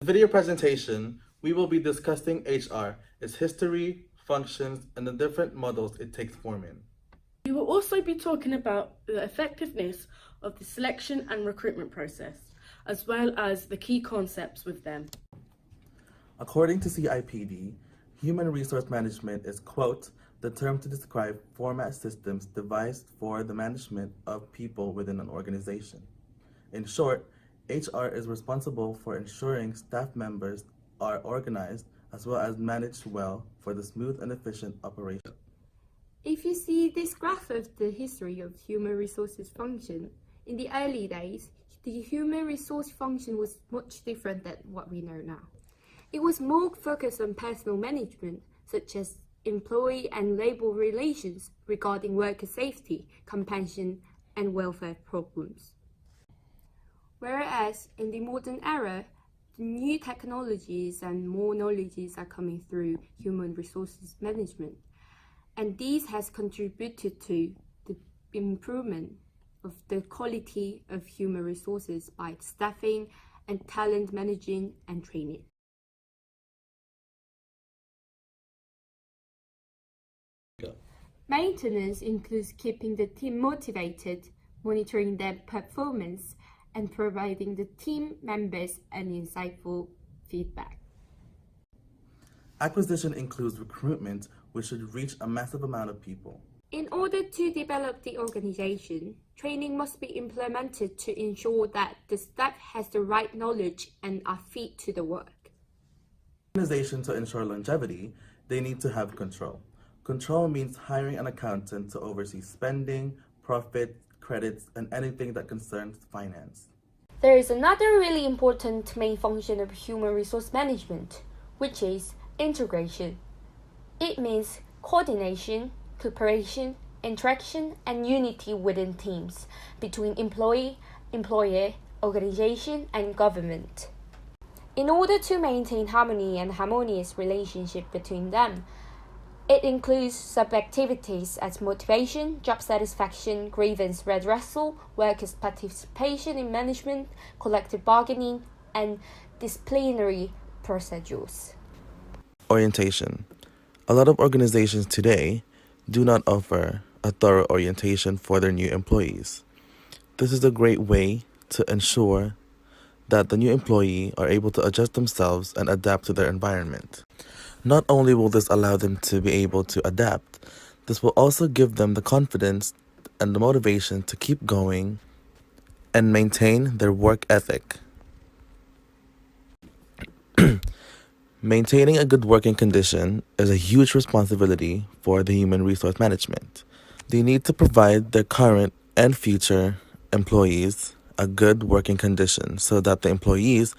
In the video presentation, we will be discussing HR, its history, functions, and the different models it takes form in. We will also be talking about the effectiveness of the selection and recruitment process, as well as the key concepts with them. According to CIPD, human resource management is, quote, the term to describe format systems devised for the management of people within an organization. In short, HR is responsible for ensuring staff members are organized as well as managed well for the smooth and efficient operation. If you see this graph of the history of human resources function, in the early days, the human resource function was much different than what we know now. It was more focused on personal management, such as employee and labor relations regarding worker safety, compassion, and welfare problems. Whereas in the modern era, the new technologies and more knowledges are coming through human resources management, and these has contributed to the improvement of the quality of human resources by staffing and talent managing and training. Maintenance includes keeping the team motivated, monitoring their performance, and providing the team members an insightful feedback. Acquisition includes recruitment, which should reach a massive amount of people. In order to develop the organization, training must be implemented to ensure that the staff has the right knowledge and are fit to the work. Organization to ensure longevity, they need to have control. Control means hiring an accountant to oversee spending, profit, credits, and anything that concerns finance. There is another really important main function of human resource management, which is integration. It means coordination, cooperation, interaction, and unity within teams between employee, employer, organization, and government. In order to maintain harmony and harmonious relationship between them, it includes sub-activities as motivation, job satisfaction, grievance redressal, workers' participation in management, collective bargaining, and disciplinary procedures. Orientation. A lot of organizations today do not offer a thorough orientation for their new employees. This is a great way to ensure that the new employee are able to adjust themselves and adapt to their environment. Not only will this allow them to be able to adapt, this will also give them the confidence and the motivation to keep going and maintain their work ethic. Maintaining a good working condition is a huge responsibility for the human resource management. They need to provide their current and future employees a good working condition so that the employees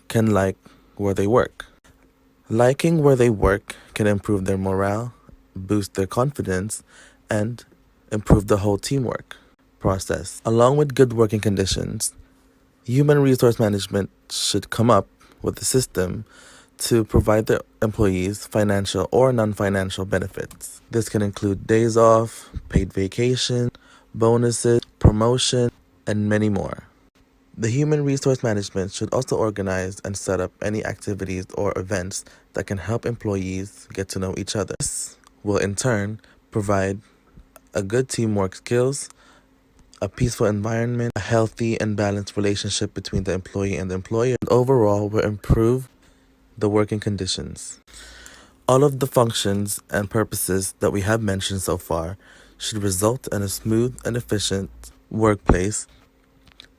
can like where they work. Liking where they work can improve their morale, boost their confidence, and improve the whole teamwork process. Along with good working conditions, human resource management should come up with a system to provide their employees financial or non-financial benefits. This can include days off, paid vacation, bonuses, promotion, and many more. The human resource management should also organize and set up any activities or events that can help employees get to know each other. This will in turn provide a good teamwork skills, a peaceful environment, a healthy and balanced relationship between the employee and the employer, and overall will improve the working conditions. All of the functions and purposes that we have mentioned so far should result in a smooth and efficient workplace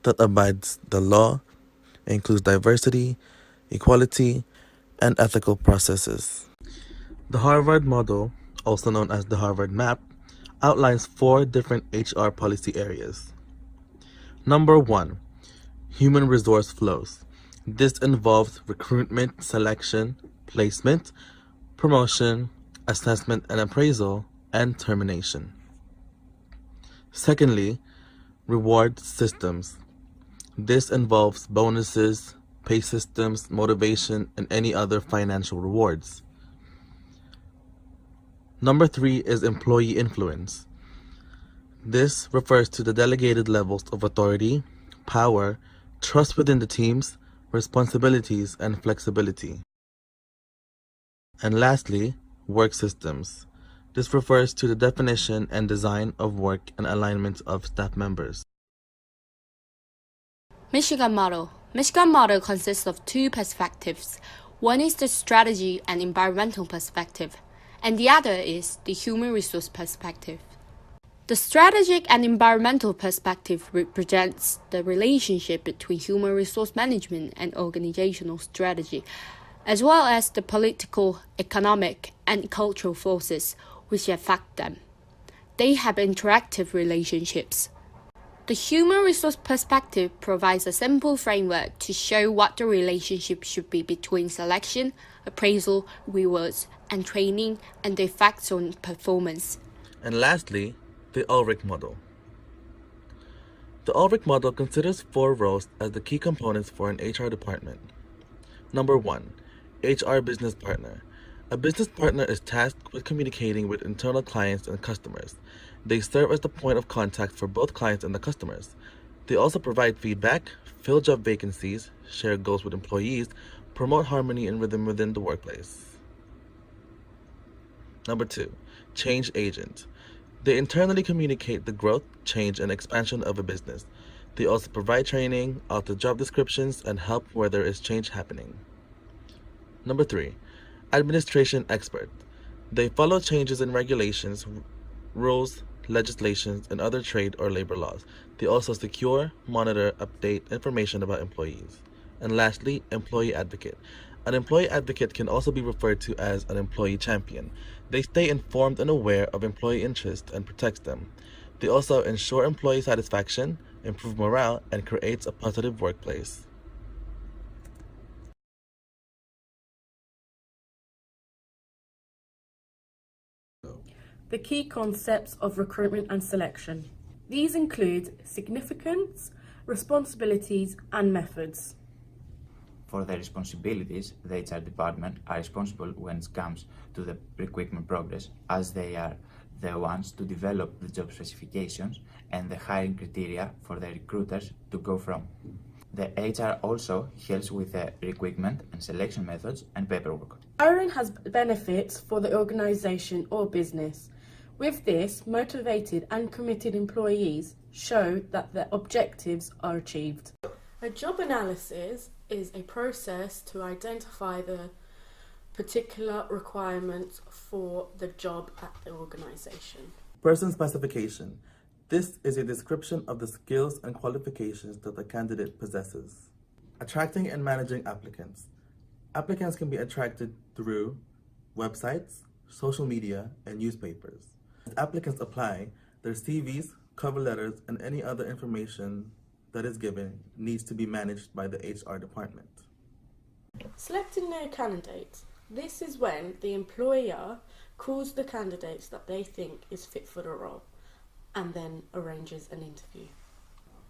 that abides the law, includes diversity, equality, and ethical processes. The Harvard model, also known as the Harvard Map, outlines 4 different HR policy areas. Number 1, human resource flows. This involves recruitment, selection, placement, promotion, assessment and appraisal, and termination. Secondly, reward systems. This involves bonuses, pay systems, motivation, and any other financial rewards. Number 3 is employee influence. This refers to the delegated levels of authority, power, trust within the teams, responsibilities, and flexibility. And lastly, work systems. This refers to the definition and design of work and alignment of staff members. Michigan model. Michigan model consists of two perspectives. One is the strategy and environmental perspective, and the other is the human resource perspective. The strategic and environmental perspective represents the relationship between human resource management and organizational strategy, as well as the political, economic, and cultural forces which affect them. They have interactive relationships. The human resource perspective provides a simple framework to show what the relationship should be between selection, appraisal, rewards, and training, and the effects on performance. And lastly, the Ulrich model. The Ulrich model considers 4 roles as the key components for an HR department. Number 1, HR business partner. A business partner is tasked with communicating with internal clients and customers. They serve as the point of contact for both clients and the customers. They also provide feedback, fill job vacancies, share goals with employees, promote harmony and rhythm within the workplace. Number 2, change agent. They internally communicate the growth, change, and expansion of a business. They also provide training, alter job descriptions, and help where there is change happening. Number 3, administration expert. They follow changes in regulations, rules, legislations, and other trade or labor laws. They also secure, monitor, update information about employees. And lastly, employee advocate. An employee advocate can also be referred to as an employee champion. They stay informed and aware of employee interests and protects them. They also ensure employee satisfaction, improve morale, and creates a positive workplace. The key concepts of recruitment and selection. These include significance, responsibilities, and methods. For their responsibilities, the HR department are responsible when it comes to the recruitment progress, as they are the ones to develop the job specifications and the hiring criteria for the recruiters to go from. The HR also helps with the recruitment and selection methods and paperwork. Hiring has benefits for the organisation or business. With this, motivated and committed employees show that their objectives are achieved. A job analysis is a process to identify the particular requirements for the job at the organisation. Person specification. This is a description of the skills and qualifications that the candidate possesses. Attracting and managing applicants. Applicants can be attracted through websites, social media, and newspapers. As applicants apply, their CVs, cover letters, and any other information that is given needs to be managed by the HR department. Selecting their candidates. This is when the employer calls the candidates that they think is fit for the role and then arranges an interview.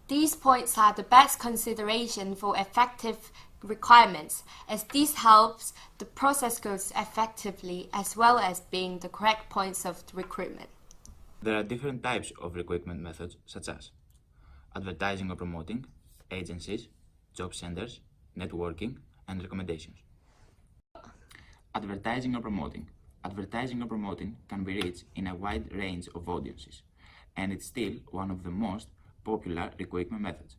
These points are the best consideration for effective requirements, as this helps the process goes effectively as well as being the correct points of recruitment. There are different types of recruitment methods, such as advertising or promoting, agencies, job centers, networking, and recommendations. Advertising or promoting. Advertising or promoting can be reached in a wide range of audiences, and it's still one of the most popular recruitment methods.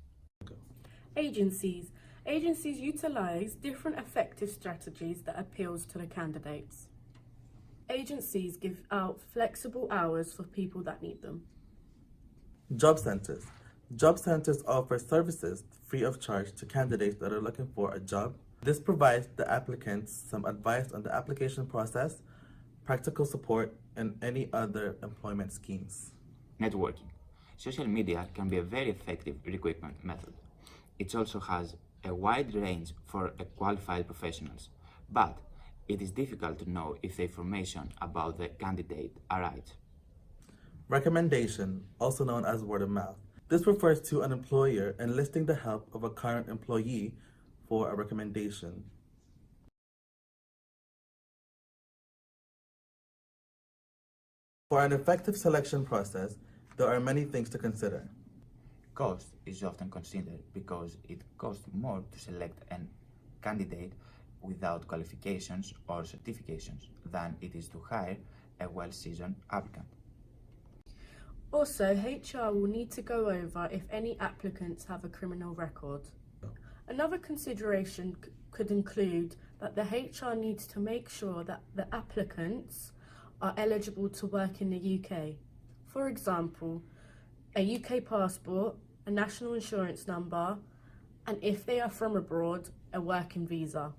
Agencies. Agencies utilise different effective strategies that appeals to the candidates. Agencies give out flexible hours for people that need them. Job centers. Job centers offer services free of charge to candidates that are looking for a job. This provides the applicants some advice on the application process, practical support, and any other employment schemes. Networking. Social media can be a very effective recruitment method. It also has a wide range for qualified professionals, but it is difficult to know if the information about the candidate are right. Recommendation, also known as word of mouth. This refers to an employer enlisting the help of a current employee for a recommendation. For an effective selection process, there are many things to consider. Cost is often considered because it costs more to select a candidate without qualifications or certifications than it is to hire a well-seasoned applicant. Also, HR will need to go over if any applicants have a criminal record. Another consideration could include that the HR needs to make sure that the applicants are eligible to work in the UK. For example, a UK passport, a national insurance number, and if they are from abroad, a working visa.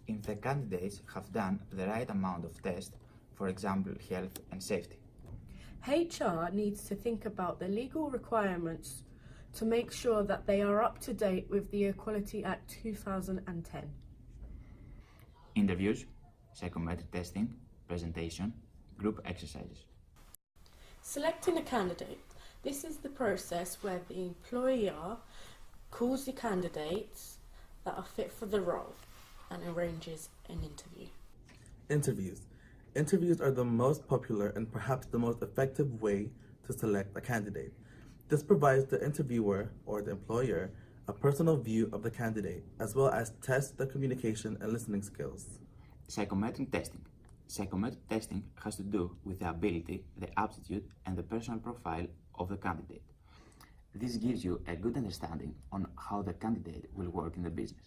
If the candidates have done the right amount of tests, for example, health and safety. HR needs to think about the legal requirements to make sure that they are up to date with the Equality Act 2010. Interviews, psychometric testing, presentation, group exercises. Selecting a candidate. This is the process where the employer calls the candidates that are fit for the role and arranges an interview. Interviews. Interviews are the most popular and perhaps the most effective way to select a candidate. This provides the interviewer or the employer a personal view of the candidate, as well as tests the communication and listening skills. Psychometric testing. Psychometric testing has to do with the ability, the aptitude, and the personal profile of the candidate. This gives you a good understanding on how the candidate will work in the business.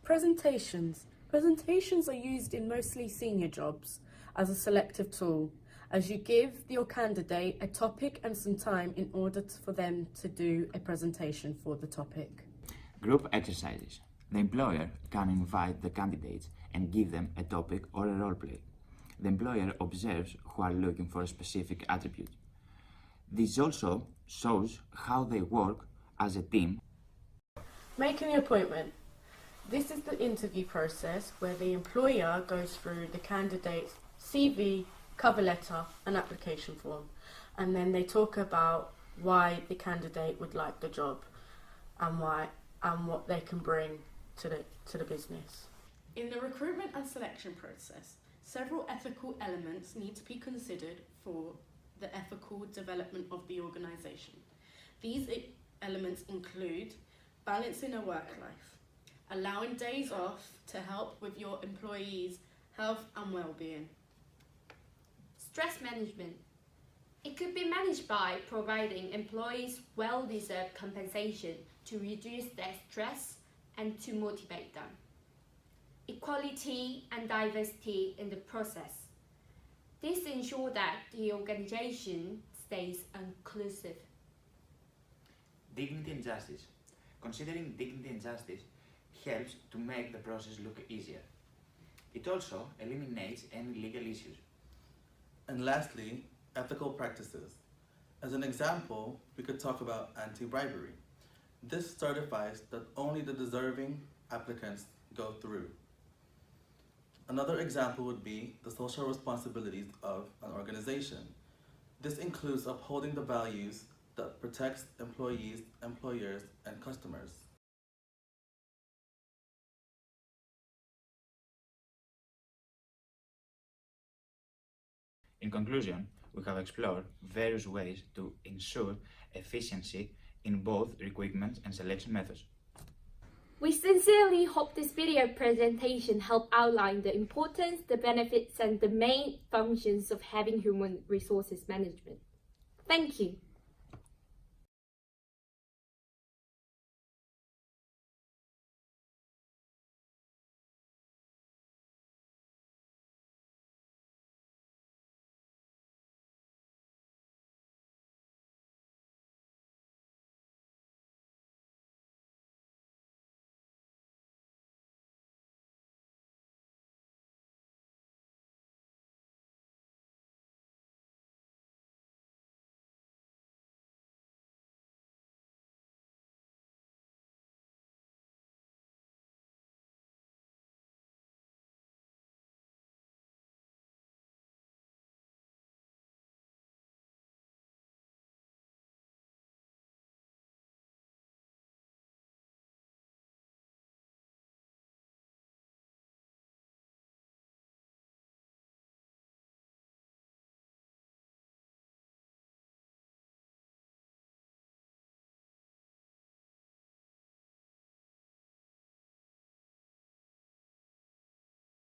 Presentations. Presentations are used in mostly senior jobs as a selective tool, as you give your candidate a topic and some time in order for them to do a presentation for the topic. Group exercises. The employer can invite the candidates and give them a topic or a role play. The employer observes who are looking for a specific attribute. This also shows how they work as a team. Making an appointment. This is the interview process where the employer goes through the candidate's CV, cover letter and application form, and then they talk about why the candidate would like the job and what they can bring to the business. In the recruitment and selection process, several ethical elements need to be considered for the ethical development of the organisation. These elements include balancing a work life, allowing days off to help with your employees' health and well-being. Stress management. It could be managed by providing employees well-deserved compensation to reduce their stress and to motivate them. Equality and diversity in the process. This ensures that the organization stays inclusive. Dignity and justice. Considering dignity and justice helps to make the process look easier. It also eliminates any legal issues. And lastly, ethical practices. As an example, we could talk about anti-bribery. This certifies that only the deserving applicants go through. Another example would be the social responsibilities of an organization. This includes upholding the values that protects employees, employers, and customers. In conclusion, we have explored various ways to ensure efficiency in both recruitment and selection methods. We sincerely hope this video presentation helped outline the importance, the benefits, and the main functions of having human resources management. Thank you.